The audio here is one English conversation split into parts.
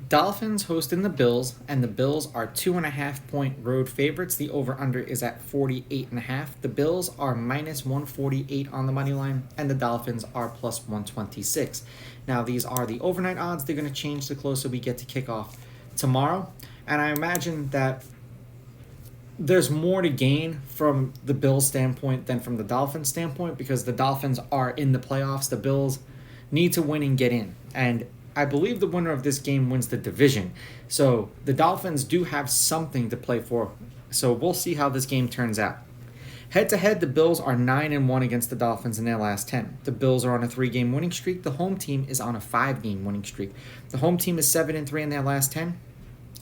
Dolphins hosting the Bills, and the Bills are 2.5 point road favorites. The over/under is at 48.5. The Bills are minus 148 on the money line, and the Dolphins are plus 126. Now, these are the overnight odds. They're going to change the closer we get to kickoff tomorrow, and I imagine that there's more to gain from the Bills standpoint than from the Dolphins standpoint, because the Dolphins are in the playoffs. The Bills need to win and get in, and I believe the winner of this game wins the division. So the Dolphins do have something to play for. So we'll see how this game turns out. Head to head, the Bills are 9-1 against the Dolphins in their last 10. The Bills are on a 3-game winning streak. The home team is on a 5-game winning streak. The home team is 7-3 in their last 10.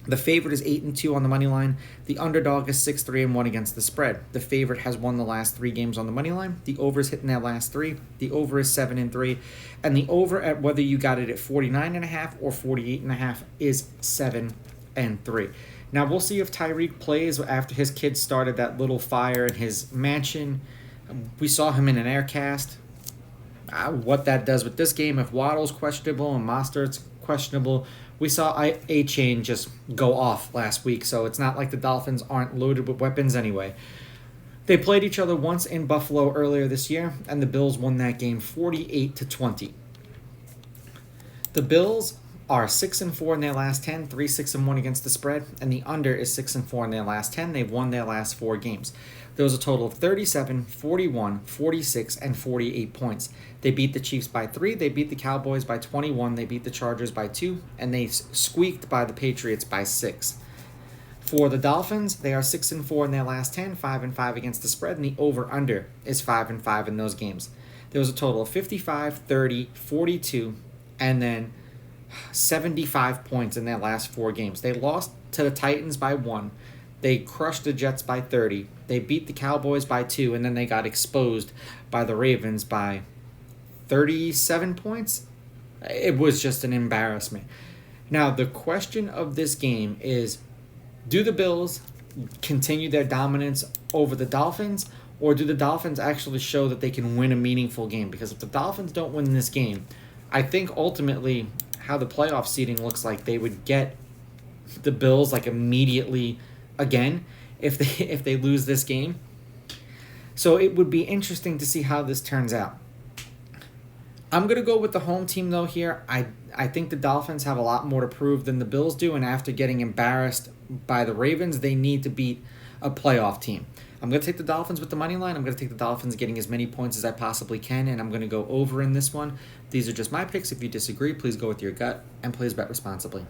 The favorite is 8-2 on the money line. The underdog is 6-3-1 against the spread. The favorite has won the last 3 games on the money line. The over is hitting their last 3. The over is 7-3, and the over, at whether you got it at 49.5 or 48.5, is 7-3. Now we'll see if Tyreek plays after his kids started that little fire in his mansion. We saw him in an air cast. What that does with this game, if Waddle's questionable and Mostert's questionable. We saw A-Chain just go off last week, so it's not like the Dolphins aren't loaded with weapons anyway. They played each other once in Buffalo earlier this year, and the Bills won that game 48-20. The Bills are 6-4 in their last 10, 3-6-1 against the spread, and the under is 6-4 in their last 10. They've won their last 4 games. There was a total of 37, 41, 46, and 48 points. They beat the Chiefs by 3, they beat the Cowboys by 21, they beat the Chargers by 2, and they squeaked by the Patriots by 6. For the Dolphins, they are 6-4 in their last 10, 5-5 against the spread, and the over-under is 5-5 in those games. There was a total of 55, 30, 42, and then 75 points in their last 4 games. They lost to the Titans by 1. They crushed the Jets by 30. They beat the Cowboys by 2, and then they got exposed by the Ravens by 37 points. It was just an embarrassment. Now, the question of this game is, do the Bills continue their dominance over the Dolphins, or do the Dolphins actually show that they can win a meaningful game? Because if the Dolphins don't win this game, I think ultimately how the playoff seeding looks like, they would get the Bills like immediately again if they lose this game. So it would be interesting to see how this turns out. I'm going to go with the home team though here. I think the Dolphins have a lot more to prove than the Bills do, and after getting embarrassed by the Ravens, they need to beat a playoff team. I'm going to take the Dolphins with the money line. I'm going to take the Dolphins getting as many points as I possibly can, and I'm going to go over in this one. These are just my picks. If you disagree, please go with your gut, and please bet responsibly.